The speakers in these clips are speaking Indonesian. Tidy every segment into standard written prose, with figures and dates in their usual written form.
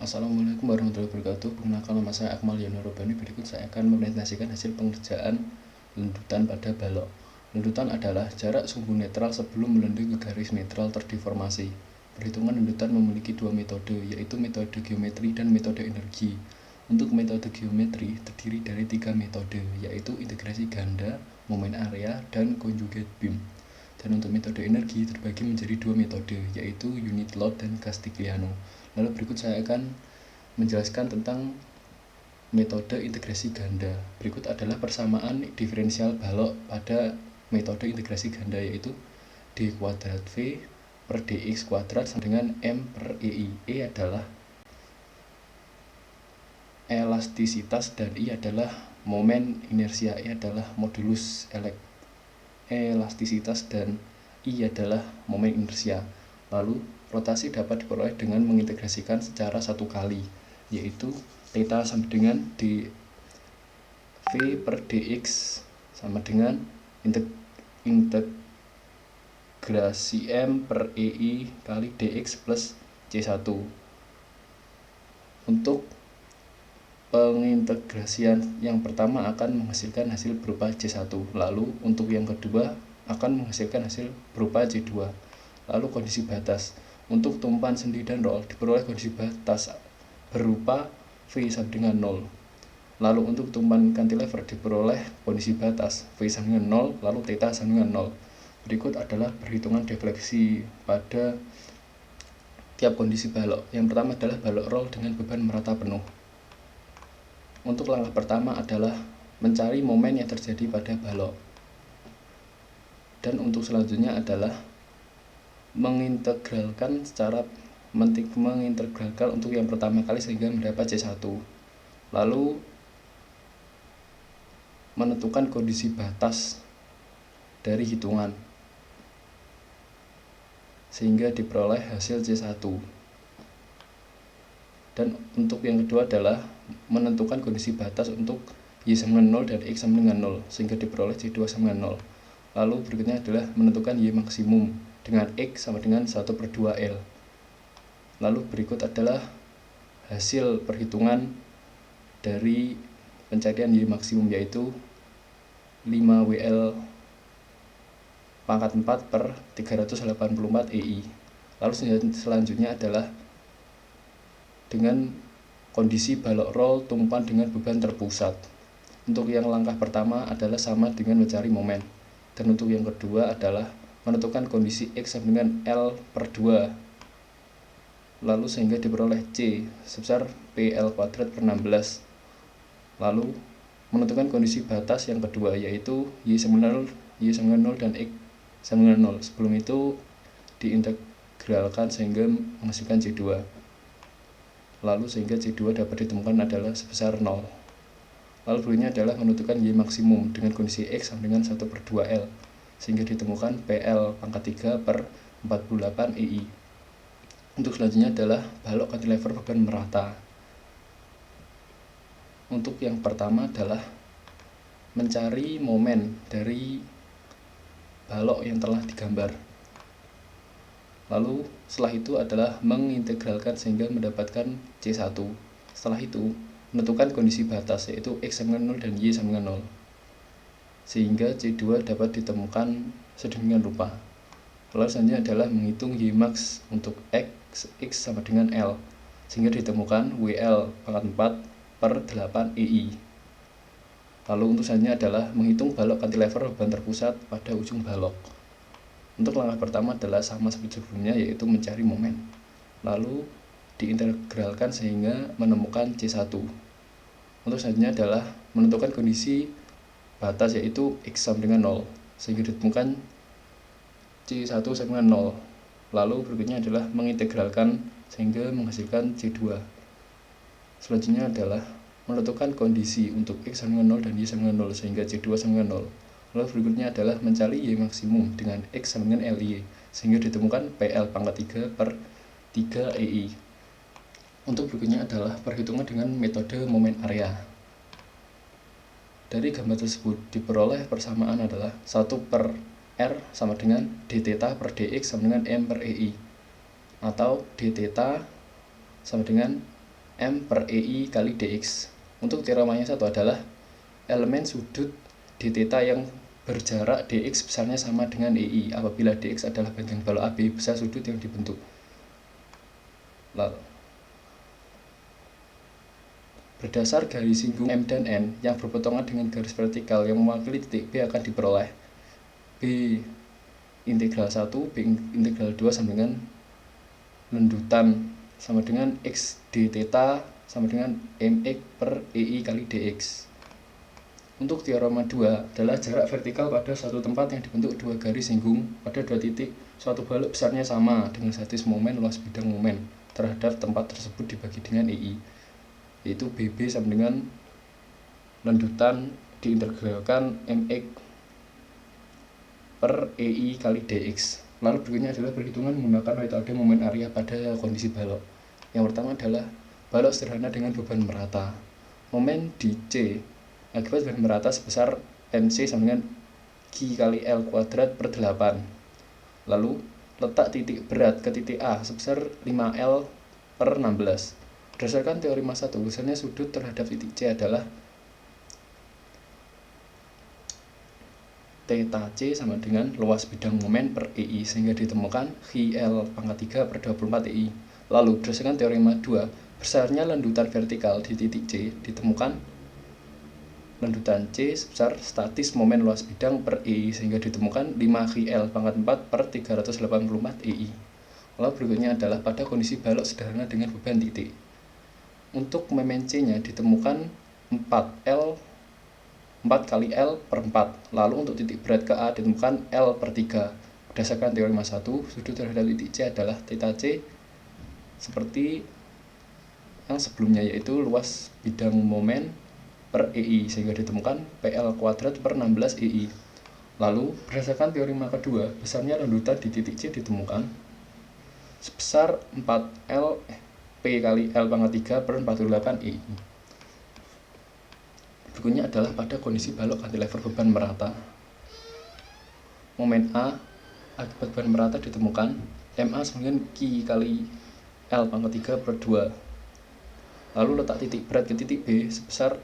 Assalamualaikum warahmatullahi wabarakatuh. Perkenalkan, nama saya Akmal Yonurobani. Berikut saya akan mempresentasikan hasil pengerjaan lendutan pada balok. Lendutan adalah jarak sumbu netral sebelum melendung ke garis netral terdeformasi. Perhitungan lendutan memiliki dua metode, yaitu metode geometri dan metode energi. Untuk metode geometri terdiri dari tiga metode, yaitu integrasi ganda, momen area, dan conjugate beam. Dan untuk metode energi terbagi menjadi dua metode, yaitu unit load dan Castigliano. Lalu berikut saya akan menjelaskan tentang metode integrasi ganda. Berikut adalah persamaan diferensial balok pada metode integrasi ganda, yaitu d kuadrat v per dx kuadrat sama dengan m per ei. E adalah elastisitas dan I adalah momen inersia. E adalah modulus elastisitas dan I adalah momen inersia. Lalu rotasi dapat diperoleh dengan mengintegrasikan secara satu kali, yaitu theta sama dengan dv per dx sama dengan integrasi m per ei kali dx plus c1. Untuk pengintegrasian yang pertama akan menghasilkan hasil berupa c1, lalu untuk yang kedua akan menghasilkan hasil berupa c2. Lalu kondisi batas. Untuk tumpuan sendi dan roll diperoleh kondisi batas berupa V sama dengan 0. Lalu untuk tumpuan cantilever diperoleh kondisi batas V sama dengan 0, lalu theta sama dengan 0. Berikut adalah perhitungan defleksi pada tiap kondisi balok. Yang pertama adalah balok roll dengan beban merata penuh. Untuk langkah pertama adalah mencari momen yang terjadi pada balok. Dan untuk selanjutnya adalah mengintegralkan untuk yang pertama kali sehingga mendapat C1. Lalu menentukan kondisi batas dari hitungan sehingga diperoleh hasil C1. Dan untuk yang kedua adalah menentukan kondisi batas untuk Y sama dengan 0 dan X sama dengan 0 sehingga diperoleh C2 sama dengan 0. Lalu berikutnya adalah menentukan Y maksimum dengan X sama dengan 1/2L. Lalu berikut adalah hasil perhitungan dari pencarian Y maksimum, yaitu 5WL pangkat 4 per 384 EI. Lalu selanjutnya adalah dengan kondisi balok roll tumpuan dengan beban terpusat. Untuk yang langkah pertama adalah sama dengan mencari momen. Dan untuk yang kedua adalah menentukan kondisi X sama dengan L/2, lalu sehingga diperoleh C sebesar PL kuadrat per 16. Lalu menentukan kondisi batas yang kedua, yaitu Y sama dengan 0 dan X sama dengan 0. Sebelum itu diintegralkan sehingga menghasilkan C2. Lalu sehingga C2 dapat ditemukan adalah sebesar 0. Lalu berikutnya adalah menentukan Y maksimum dengan kondisi X sama dengan 1/2L sehingga ditemukan PL pangkat 3 per 48 EI. Untuk selanjutnya adalah balok cantilever beban merata. Untuk yang pertama adalah mencari momen dari balok yang telah digambar. Lalu setelah itu adalah mengintegralkan sehingga mendapatkan C1. Setelah itu menentukan kondisi batas, yaitu X sama dengan 0 dan Y sama dengan 0 sehingga C2 dapat ditemukan sedemikian rupa. Lalu selanjutnya adalah menghitung Y max untuk X sama dengan L sehingga ditemukan WL pangkat 4 per 8 EI. Lalu untuk selanjutnya adalah menghitung balok cantilever beban terpusat pada ujung balok. Untuk langkah pertama adalah sama seperti sebelumnya, yaitu mencari momen. Lalu diintegralkan sehingga menemukan C1. Untuk selanjutnya adalah menentukan kondisi batas, yaitu X sama dengan 0 sehingga ditemukan C1 sama dengan 0. Lalu berikutnya adalah mengintegralkan sehingga menghasilkan C2. Selanjutnya adalah menentukan kondisi untuk X sama dengan 0 dan Y sama dengan 0 sehingga C2 sama dengan 0. Lalu berikutnya adalah mencari Y maksimum dengan X sama dengan LY sehingga ditemukan PL pangkat 3 per 3 EI. Untuk berikutnya adalah perhitungan dengan metode momen area. Dari gambar tersebut diperoleh persamaan adalah 1/R sama dengan d theta per dx sama dengan m per ei, atau d theta sama dengan M per EI kali DX. Untuk teoremanya satu adalah elemen sudut d theta yang berjarak dx besarnya sama dengan EI apabila dx adalah panjang balok AB besar sudut yang dibentuk. Lalu, berdasar garis singgung M dan N yang berpotongan dengan garis vertikal yang mewakili titik B akan diperoleh B integral 1, B integral 2 sama dengan lendutan sama dengan X d theta sama dengan mx per EI kali dx. Untuk teorema 2 adalah jarak vertikal pada suatu tempat yang dibentuk dua garis singgung pada dua titik suatu balok besarnya sama dengan statis momen luas bidang momen terhadap tempat tersebut dibagi dengan EI, yaitu BB sama dengan lendutan diintegralkan mx per EI kali dx. Lalu berikutnya adalah perhitungan menggunakan metode momen area pada kondisi balok. Yang pertama adalah balok sederhana dengan beban merata. Momen di C akibat beban merata sebesar MC sama dengan Q kali L kuadrat per 8. Lalu letak titik berat ke titik A sebesar 5L per 16. Berdasarkan teorema 1, besarnya sudut terhadap titik C adalah theta C sama dengan luas bidang momen per EI sehingga ditemukan QL pangkat 3 per 24 EI. Lalu berdasarkan teorema 2, besarnya lendutan vertikal di titik C ditemukan lendutan C sebesar statis momen luas bidang per EI sehingga ditemukan 5QL pangkat 4 per 384 EI. Lalu berikutnya adalah pada kondisi balok sederhana dengan beban titik. Untuk momen C-nya ditemukan 4 kali L per 4. Lalu untuk titik berat ke A ditemukan L per 3. Berdasarkan teorema 1, sudut terhadap titik C adalah theta C seperti yang sebelumnya, yaitu luas bidang momen per EI sehingga ditemukan PL kuadrat per 16 EI. Lalu berdasarkan teorema kedua, besarnya lendutan di titik C ditemukan sebesar 4L P kali L pangkat 3 per 48 EI. Berikutnya adalah pada kondisi balok cantilever beban merata. Momen A akibat beban merata ditemukan MA sama dengan Q kali L pangkat 3 per 2. Lalu letak titik berat ke titik B sebesar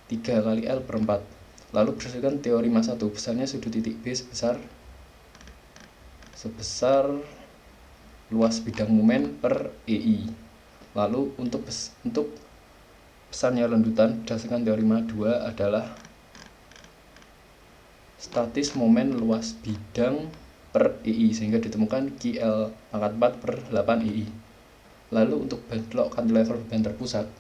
3 kali L per 4. Lalu berdasarkan teorema 1, besarnya sudut titik B sebesar luas bidang momen per EI. Lalu untuk besarnya lendutan berdasarkan teorema 2 adalah statis momen luas bidang per EI sehingga ditemukan QL pangkat 4 per 8 EI. Lalu untuk balok cantilever beban terpusat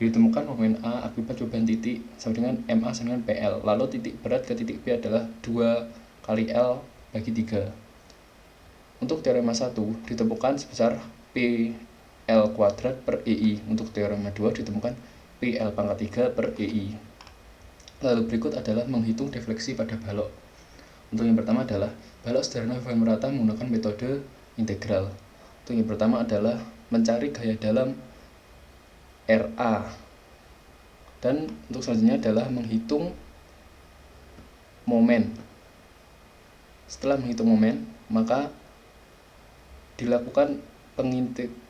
ditemukan momen A akibat beban titik sama dengan MA sama dengan PL. Lalu titik berat ke titik B adalah 2 kali L bagi 3. Untuk teorema 1 ditemukan sebesar PL kuadrat per EI. Untuk teorema 2 ditemukan PL pangkat 3 per EI. Lalu berikut adalah menghitung defleksi pada balok. Untuk yang pertama adalah balok sederhana beban merata menggunakan metode integral. Untuk yang pertama adalah mencari gaya dalam RA. Dan untuk selanjutnya adalah menghitung momen. Setelah menghitung momen, maka dilakukan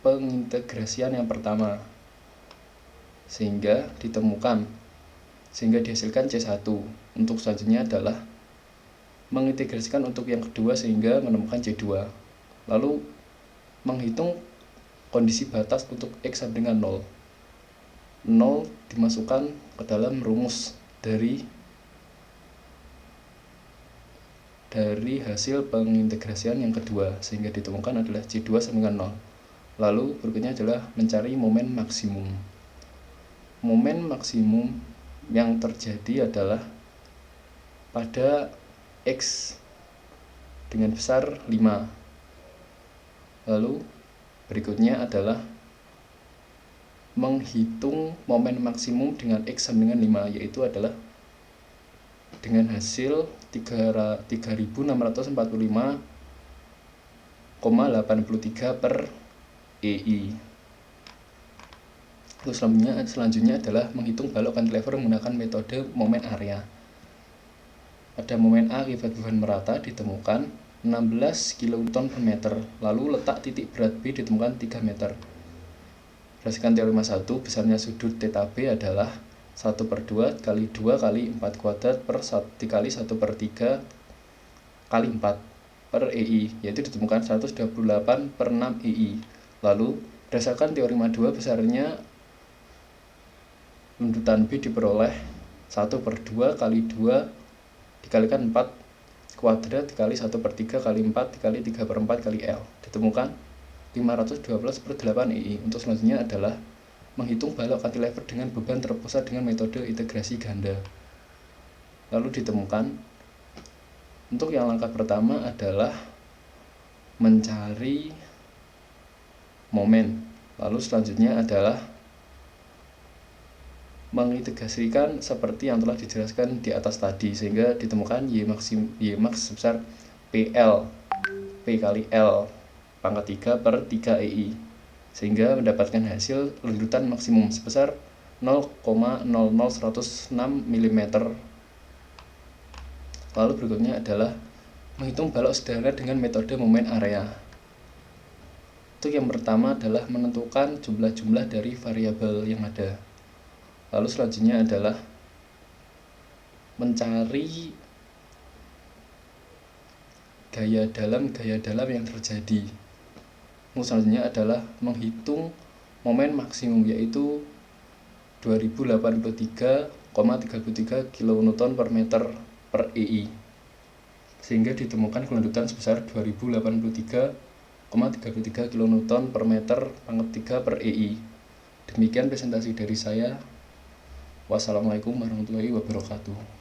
pengintegrasian yang pertama sehingga dihasilkan C1. Untuk selanjutnya adalah mengintegrasikan untuk yang kedua sehingga menemukan C2. Lalu menghitung kondisi batas untuk X sama dengan 0. 0 dimasukkan ke dalam rumus dari hasil pengintegrasian yang kedua sehingga ditemukan adalah C2 sama dengan 0. Lalu berikutnya adalah mencari momen maksimum. Momen maksimum yang terjadi adalah pada X dengan besar 5. Lalu berikutnya adalah menghitung momen maksimum dengan X sama dengan 5, yaitu adalah dengan hasil 3645,83 per EI. Terus selanjutnya adalah menghitung balok cantilever menggunakan metode momen area. Pada momen A akibat beban merata ditemukan 16 kN per meter. Lalu letak titik berat B ditemukan 3 meter. berdasarkan teorema 1, besarnya sudut θB adalah 1/2 kali 2 kali 4 kuadrat per dikali 1/3 kali 4 per EI, yaitu ditemukan 128/6 EI. Lalu berdasarkan teorema 2, besarnya runtutan B diperoleh 1/2 kali 2 dikalikan 4 kuadrat dikali 1/3 kali 4 dikali 3/4 kali L, ditemukan 512/8 EI. Untuk selanjutnya adalah menghitung balok cantilever dengan beban terpusat dengan metode integrasi ganda. Lalu ditemukan, untuk yang langkah pertama adalah mencari momen. Lalu selanjutnya adalah mengintegrasikan seperti yang telah dijelaskan di atas tadi, sehingga ditemukan Y max sebesar PL P kali L pangkat 3 per 3 EI, sehingga mendapatkan hasil runtutan maksimum sebesar 0,00106 mm. Lalu berikutnya adalah menghitung balok sederhana dengan metode momen area. Untuk yang pertama adalah menentukan jumlah-jumlah dari variabel yang ada. Lalu selanjutnya adalah mencari gaya dalam yang terjadi. Selanjutnya adalah menghitung momen maksimum, yaitu 2083,33 kN per meter per EI, sehingga ditemukan kelanjutan sebesar 2083,33 kN per meter pangkat 3 per EI. Demikian presentasi dari saya. Wassalamualaikum warahmatullahi wabarakatuh.